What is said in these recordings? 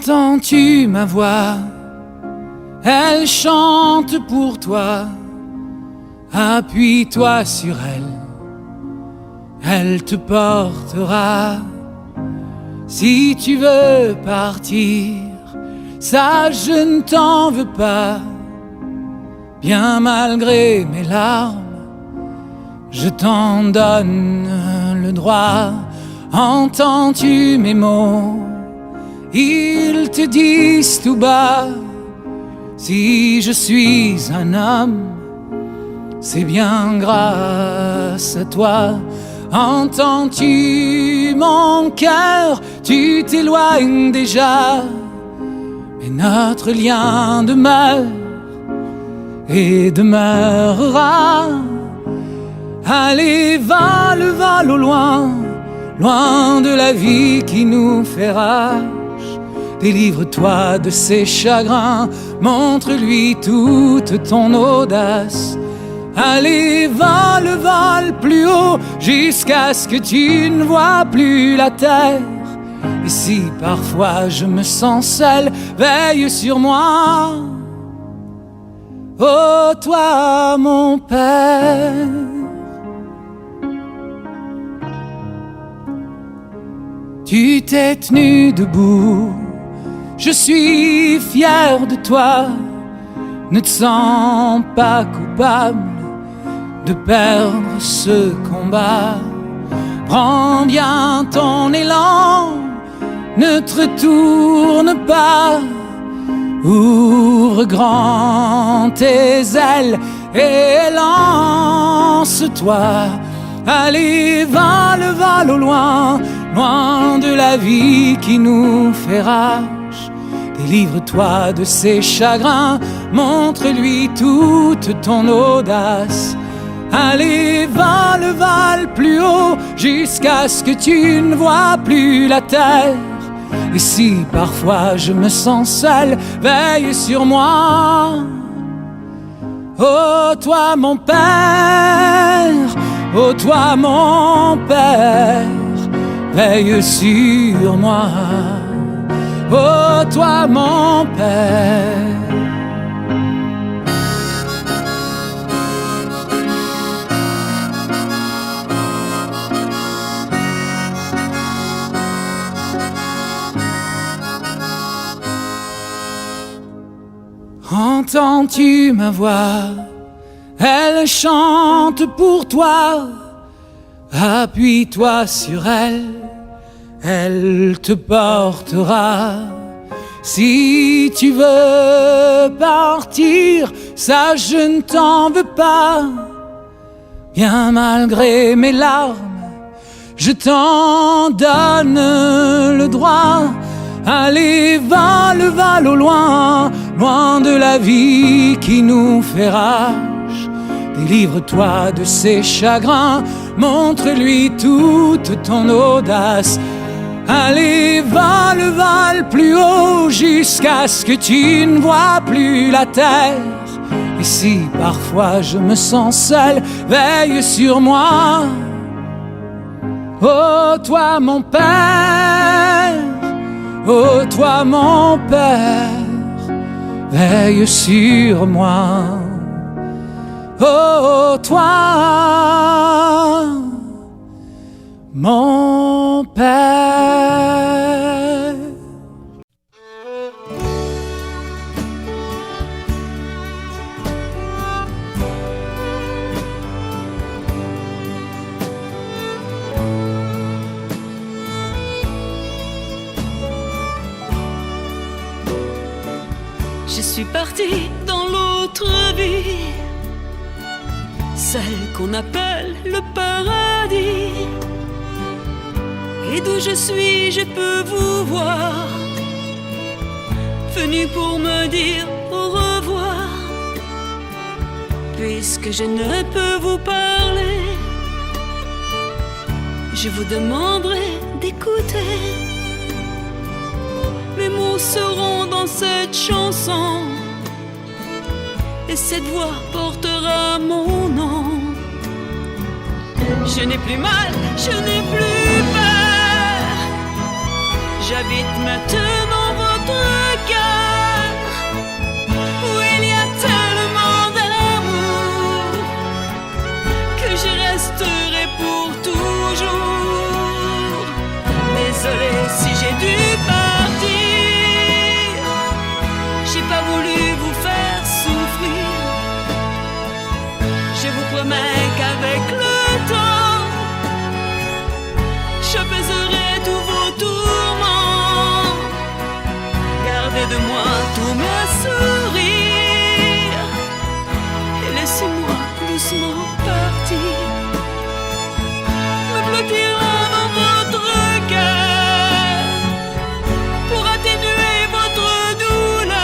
Entends-tu ma voix? Elle chante pour toi. Appuie-toi sur elle, elle te portera. Si tu veux partir, ça je ne t'en veux pas. Bien malgré mes larmes, je t'en donne le droit. Entends-tu mes mots? Ils te disent tout bas. Si je suis un homme, c'est bien grâce à toi. Entends-tu mon cœur? Tu t'éloignes déjà, mais notre lien demeure et demeurera. Allez, vole, vole au loin, loin de la vie qui nous fait rage. Délivre-toi de ses chagrins, montre-lui toute ton audace. Allez, vole, vole plus haut, jusqu'à ce que tu ne vois plus la terre. Et si parfois je me sens seul, veille sur moi. Oh, toi mon Père. Tu t'es tenu debout, je suis fier de toi. Ne te sens pas coupable de perdre ce combat. Prends bien ton élan, ne te retourne pas. Ouvre grand tes ailes et lance-toi. Allez, vole, vole au loin, loin de la vie qui nous fait rage. Délivre-toi de ses chagrins, montre-lui toute ton audace. Allez, vole, vole plus haut, jusqu'à ce que tu ne vois plus la terre. Et si parfois je me sens seul, veille sur moi. Oh, toi mon Père, oh, toi mon Père, veille sur moi. Oh, toi mon Père. Entends-tu ma voix? Elle chante pour toi. Appuie-toi sur elle, elle te portera. Si tu veux partir, ça je ne t'en veux pas. Bien malgré mes larmes, je t'en donne le droit. Allez, vole, vole au loin, loin de la vie qui nous fait rage. Délivre-toi de ses chagrins, montre-lui toute ton audace. Allez, vole, vole plus haut, jusqu'à ce que tu ne vois plus la terre. Et si parfois je me sens seul, veille sur moi. Oh, toi mon Père, oh, toi mon Père, veille sur moi. Oh, toi mon Père. Je suis partie dans l'autre vie, celle qu'on appelle le paradis. Et d'où je suis, je peux vous voir, venu pour me dire au revoir. Puisque je ne peux vous parler, je vous demanderai d'écouter. Mes mots seront dans cette chanson, et cette voix portera mon nom. Je n'ai plus mal, je n'ai plus peur. J'habite maintenant votre Gardez de moi tous mes sourires et laissez-moi doucement partir, me blottir dans votre cœur pour atténuer votre douleur.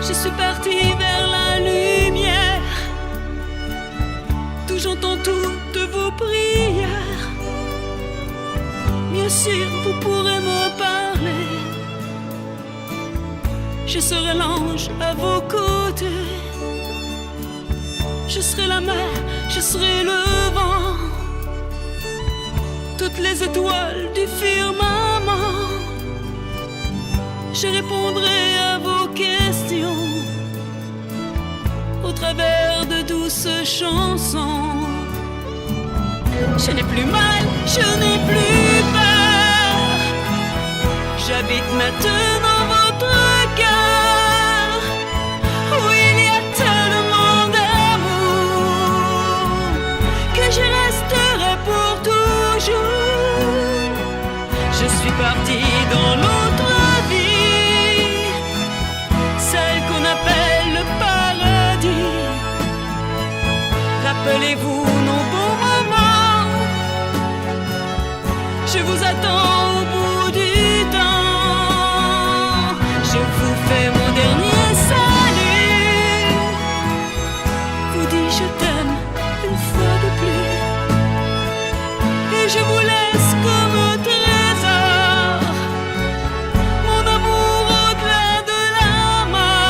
Je suis partie vers la lumière, d'où j'entends toutes vos prières. Bien sûr, vous pourrez me parler, je serai l'ange à vos côtés. Je serai la mer, je serai le vent, toutes les étoiles du firmament. Je répondrai à vos questions au travers de douces chansons. Je n'ai plus mal, je n'ai plus peur. J'habite maintenant votre cœur, où il y a tellement d'amour que je resterai pour toujours. Je suis partie dans l'autre vie, celle qu'on appelle le paradis. Rappelez-vous nos beaux moments, je vous attends au bout du temps. Je vous fais mon dernier salut, vous dis je t'aime une fois de plus, et je vous laisse comme un trésor, mon amour au-delà de la mort.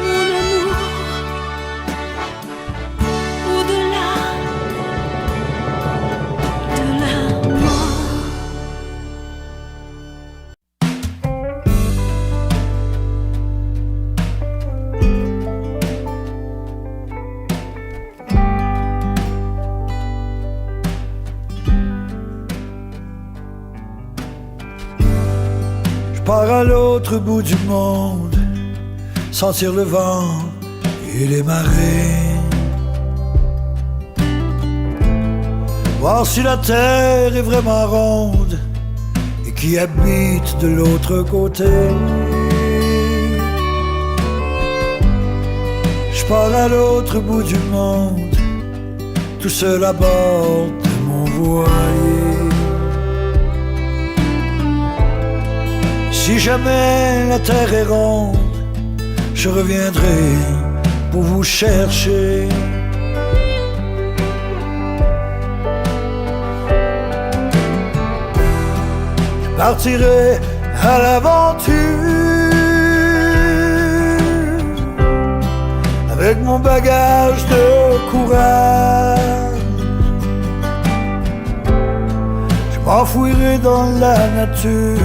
Mon amour au-delà de la mort. Je pars à l'autre bout du monde, sentir le vent et les marées, voir si la terre est vraiment ronde et qui habite de l'autre côté. Je pars à l'autre bout du monde, tout seul à bord de mon voilier. Si jamais la terre est ronde, je reviendrai pour vous chercher. Je partirai à l'aventure avec mon bagage de courage. Je m'enfouirai dans la nature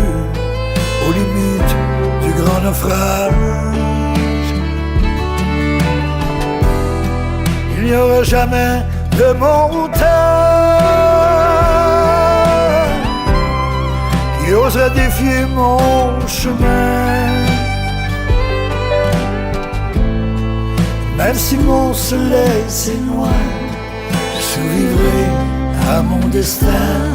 aux limites du grand naufrage. Il n'y aura jamais de montagne qui osera défier mon chemin. Même si mon soleil s'éloigne, je survivrai à mon destin.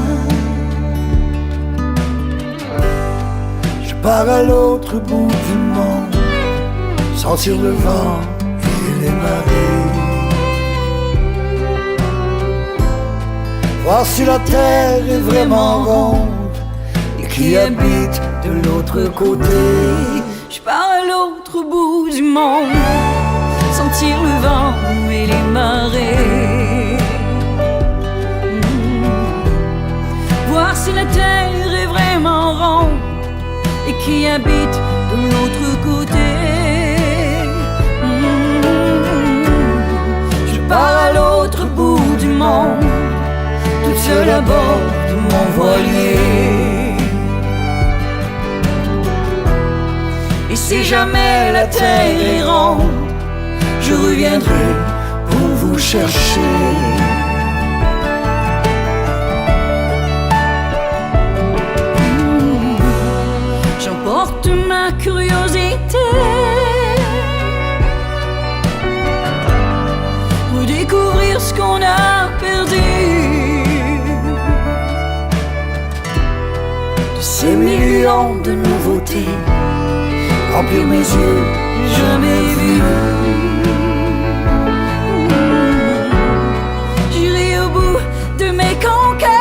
Je pars à l'autre bout du monde, sentir le vent et les marées, voir si la terre est vraiment ronde et qui habite de l'autre côté. Je pars à l'autre bout du monde, sentir le vent et les marées, voir si la terre est vraiment ronde et qui habite de l'autre côté. Je pars à l'autre bout du monde, toute seule à bord de mon voilier. Et si jamais la terre est ronde, je reviendrai pour vous vous chercher. J'emporte ma curiosité pour découvrir ce qu'on a perdu. De ces millions de nouveautés, remplir mes yeux, jamais vu. J'irai au bout de mes conquêtes,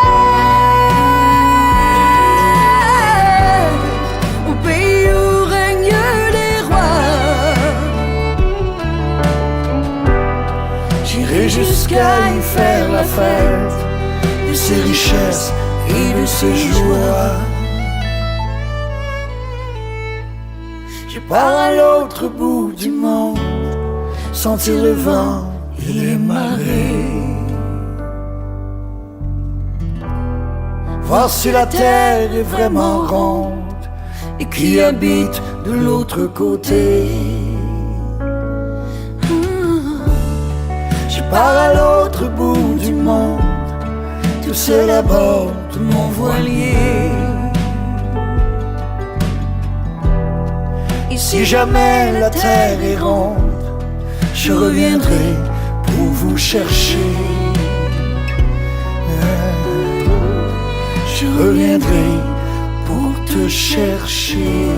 au pays où règnent les rois. J'irai jusqu'à y faire la fête de ses richesses et de ses joies. Je pars à l'autre bout du monde, sentir le vent et les marées. Voir si la terre est vraiment ronde et qui habite de l'autre côté. Je pars à l'autre bout du monde, tout seul à bord de mon voilier. Et si jamais la terre est ronde, je reviendrai pour vous chercher. Je reviendrai pour te chercher.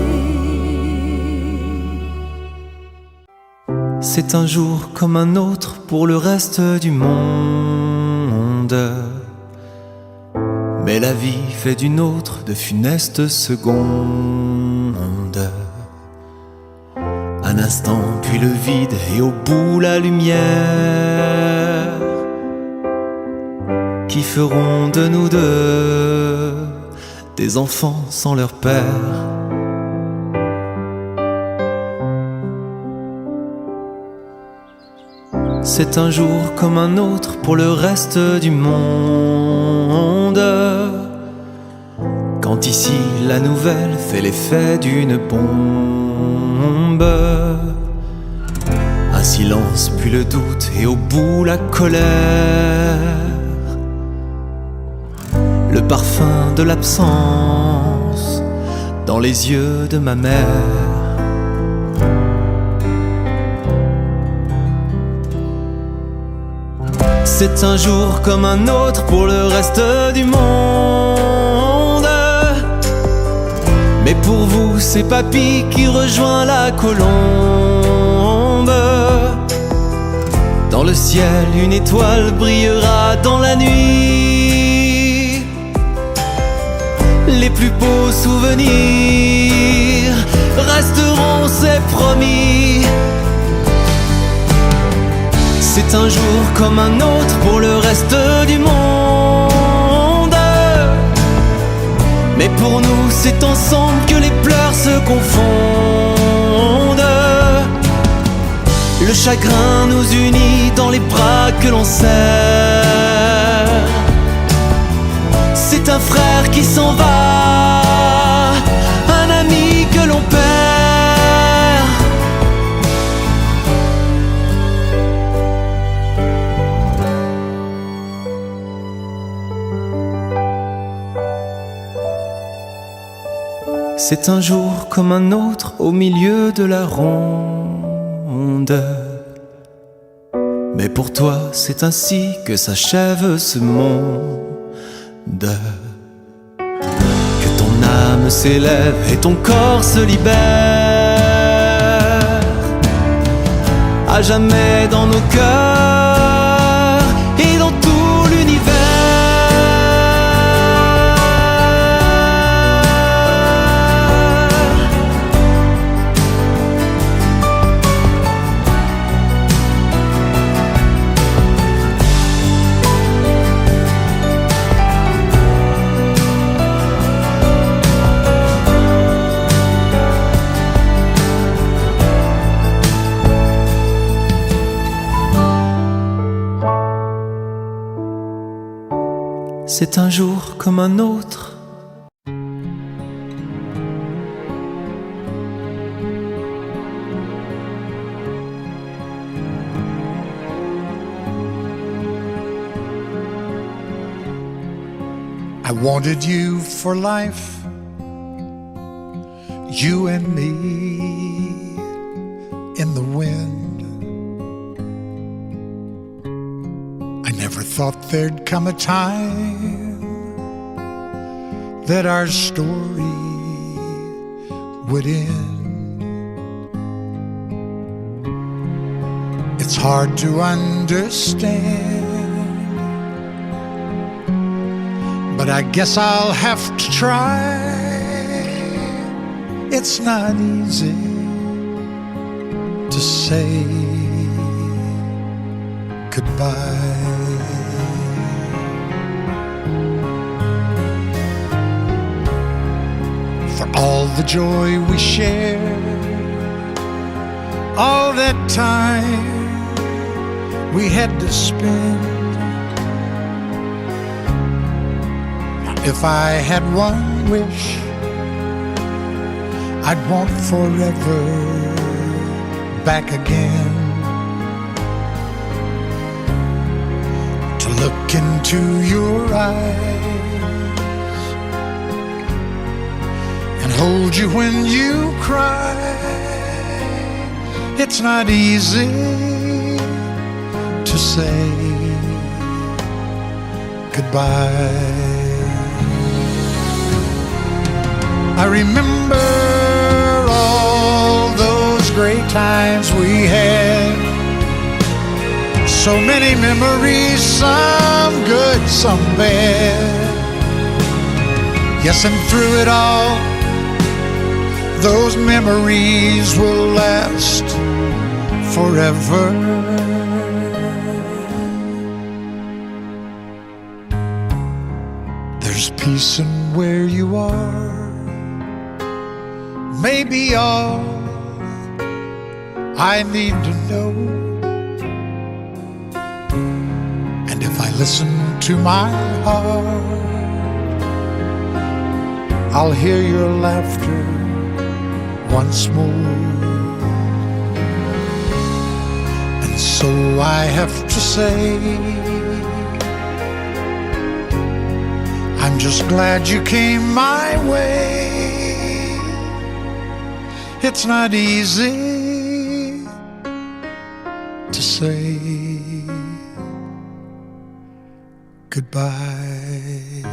C'est un jour comme un autre pour le reste du monde. Mais la vie fait d'une autre de funestes secondes. Un instant puis le vide et au bout la lumière, qui feront de nous deux des enfants sans leur père. C'est un jour comme un autre pour le reste du monde, quand ici la nouvelle fait l'effet d'une bombe. Un silence puis le doute et au bout la colère, le parfum de l'absence dans les yeux de ma mère. C'est un jour comme un autre pour le reste du monde. Mais pour vous c'est papy qui rejoint la colombe. Dans le ciel une étoile brillera dans la nuit. Les plus beaux souvenirs resteront, c'est promis. C'est un jour comme un autre pour le reste du monde. Mais pour nous c'est ensemble que les pleurs se confondent. Le chagrin nous unit dans les bras que l'on serre. C'est un frère qui s'en va, un ami que l'on perd. C'est un jour comme un autre au milieu de la ronde. Mais pour toi c'est ainsi que s'achève ce monde. Que ton âme s'élève et ton corps se libère, à jamais dans nos cœurs et dans tout l'univers. C'est un jour comme un autre. I wanted you for life, you and me in the wind. I never thought there'd come a time that our story would end. It's hard to understand, but I guess I'll have to try. It's not easy to say goodbye. For all the joy we shared, all that time we had to spend. If I had one wish, I'd want forever back again. To look into your eyes and hold you when you cry. It's not easy to say goodbye. I remember all those great times we had. So many memories, some good, some bad. Yes, and through it all, those memories will last forever. There's peace in where you are, maybe all I need to know. And if I listen to my heart, I'll hear your laughter once more. And so I have to say, I'm just glad you came my way. It's not easy to say goodbye.